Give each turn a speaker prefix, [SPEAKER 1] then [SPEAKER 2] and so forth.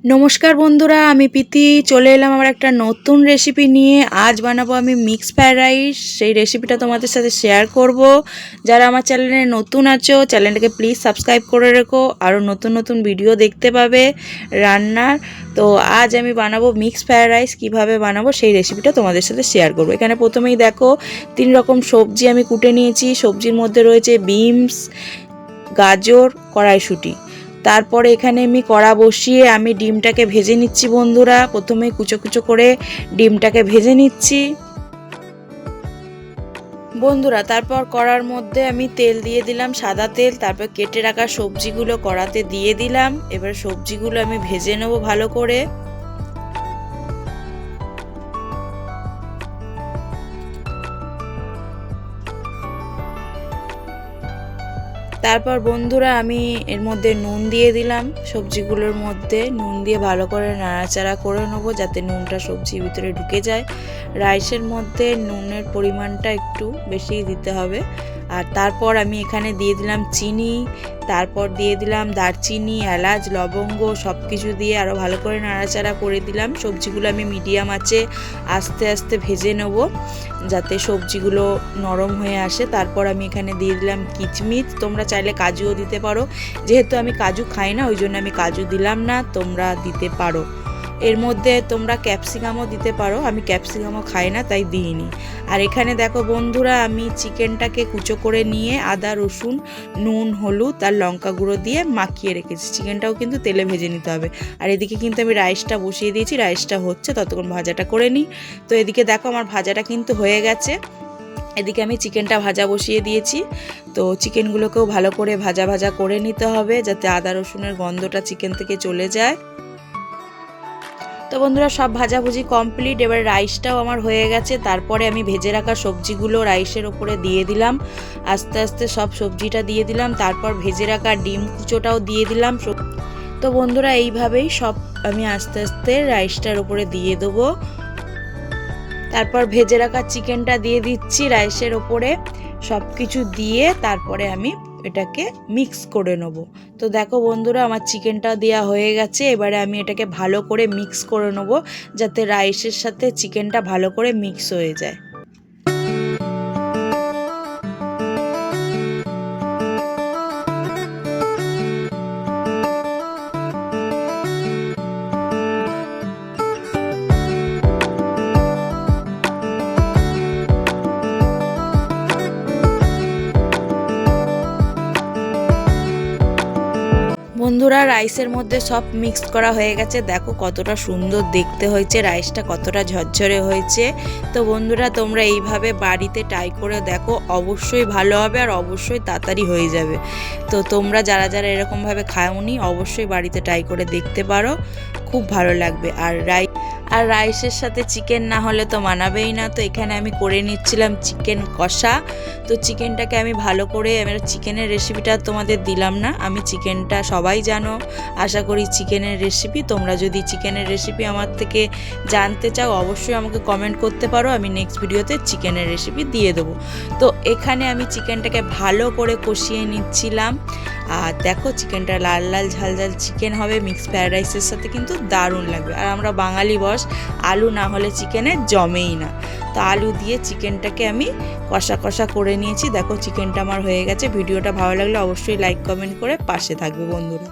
[SPEAKER 1] নমস্কার বন্ধুরা, আমি প্রীতি চলে এলাম আমার একটা নতুন রেসিপি নিয়ে। আজ বানাবো আমি মিক্স ফ্রাইড রাইস। সেই রেসিপিটা তোমাদের সাথে শেয়ার করব। যারা আমার চ্যানেলে নতুন আছো, চ্যানেলটাকে প্লিজ সাবস্ক্রাইব করে রেখো, আরও নতুন নতুন ভিডিও দেখতে পাবে রান্নার। তো আজ আমি বানাবো মিক্স ফ্রাইড রাইস। কীভাবে বানাবো সেই রেসিপিটা তোমাদের সাথে শেয়ার করব। এখানে প্রথমেই দেখো 3 রকম সবজি আমি কুটে নিয়েছি। সবজির মধ্যে রয়েছে বিনস, গাজর, কড়াইশুঁটি। তারপরে এখানে আমি কড়া বসিয়ে আমি ডিমটাকে ভেজে নিচ্ছি বন্ধুরা। প্রথমে কুচো কুচো করে ডিমটাকে ভেজে নিচ্ছি বন্ধুরা। তারপর কড়ার মধ্যে আমি তেল দিয়ে দিলাম, সাদা তেল। তারপর কেটে রাখা সবজিগুলো কড়াতে দিয়ে দিলাম। এবার সবজিগুলো আমি ভেজে নেব ভালো করে। তারপর বন্ধুরা আমি এর মধ্যে নুন দিয়ে দিলাম। সবজিগুলোর মধ্যে নুন দিয়ে ভালো করে নাড়াচাড়া করে নেবো যাতে নুনটা সবজির ভিতরে ঢুকে যায়। রাইসের মধ্যে নুনের পরিমাণটা একটু বেশি দিতে হবে। আর তারপর আমি এখানে দিয়ে দিলাম চিনি, তারপর দিয়ে দিলাম দারচিনি, এলাচ, লবঙ্গ সব কিছু দিয়ে আরও ভালো করে নাড়াচাড়া করে দিলাম। সবজিগুলো আমি মিডিয়াম আঁচে আস্তে আস্তে ভেজে নেব যাতে সবজিগুলো নরম হয়ে আসে। তারপর আমি এখানে দিয়ে দিলাম কিচমিচ। তোমরা চাইলে কাজুও দিতে পারো, যেহেতু আমি কাজু খাই না ওই জন্য আমি কাজু দিলাম না, তোমরা দিতে পারো। এর মধ্যে তোমরা ক্যাপসিকামও দিতে পারো, আমি ক্যাপসিকামও খাই না তাই দিইনি। আর এখানে দেখো বন্ধুরা আমি চিকেনটাকে কুচো করে নিয়ে আদা, রসুন, নুন, হলুদ আর লঙ্কা গুঁড়ো দিয়ে মাখিয়ে রেখেছি। চিকেনটাও কিন্তু তেলে ভেজে নিতে হবে। আর এদিকে কিন্তু আমি রাইসটা বসিয়ে দিয়েছি, রাইসটা হচ্ছে ততক্ষণ ভাজাটা করে নিই। তো এদিকে দেখো আমার ভাজাটা কিন্তু হয়ে গেছে। এদিকে আমি চিকেনটা ভাজা বসিয়ে দিয়েছি। তো চিকেনগুলোকেও ভালো করে ভাজা ভাজা করে নিতে হবে যাতে আদা রসুনের গন্ধটা চিকেন থেকে চলে যায়। তো বন্ধুরা সব ভাজাভুজি কমপ্লিট। এবার রাইসটাও আমার হয়ে গেছে। তারপরে আমি ভেজে রাখা সবজিগুলো রাইসের ওপরে দিয়ে দিলাম। আস্তে আস্তে সব সবজিটা দিয়ে দিলাম। তারপর ভেজে রাখা ডিম কুচোটাও দিয়ে দিলাম। তো বন্ধুরা এইভাবেই সব আমি আস্তে আস্তে রাইসটার ওপরে দিয়ে দেবো। তারপর ভেজে রাখা চিকেনটা দিয়ে দিচ্ছি রাইসের ওপরে। সব কিছু দিয়ে তারপরে আমি এটাকে মিক্স করে নেব। তো দেখো বন্ধুরা আমার চিকেনটা দেওয়া হয়ে গেছে। এবারে আমি এটাকে ভালো করে মিক্স করে নেব যাতে রাইসের সাথে চিকেনটা ভালো করে মিক্স হয়ে যায়। বন্ধুরা রাইসের মধ্যে সব মিক্স করা হয়ে গেছে। দেখো কতটা সুন্দর দেখতে হয়েছে, রাইসটা কতটা ঝরঝরে হয়েছে। তো বন্ধুরা তোমরা এইভাবে বাড়িতে ট্রাই করে দেখো, অবশ্যই ভালো হবে আর অবশ্যই তাড়াতাড়ি হয়ে যাবে। তো তোমরা যারা যারা এরকমভাবে খাওনি অবশ্যই বাড়িতে ট্রাই করে দেখতে পারো, খুব ভালো লাগবে। আর রাইসের সাথে চিকেন না হলে তো মানাবেই না। তো এখানে আমি করে নিচ্ছিলাম চিকেন কষা। তো চিকেনটাকে আমি ভালো করে, আমি চিকেনের রেসিপিটা তোমাদের দিলাম না, আমি চিকেনটা সবাই জানো আশা করি চিকেনের রেসিপি। তোমরা যদি চিকেনের রেসিপি আমার থেকে জানতে চাও অবশ্যই আমাকে কমেন্ট করতে পারো, আমি নেক্সট ভিডিওতে চিকেনের রেসিপি দিয়ে দেবো। তো এখানে আমি চিকেনটাকে ভালো করে কষিয়ে নিচ্ছিলাম। আর দেখো চিকেনটা লাল লাল ঝাল ঝাল চিকেন হবে, মিক্স ফ্রাইড রাইসের সাথে কিন্তু দারুণ লাগবে। আর আমরা বাঙালি বস, আলু না হলে চিকেনে জমেই না। তো আলু দিয়ে চিকেনটাকে আমি কষা কষা করে নিয়েছি। দেখো চিকেনটা আমার হয়ে গেছে। ভিডিওটা ভালো লাগলে অবশ্যই লাইক কমেন্ট করে পাশে থাকবে বন্ধুরা।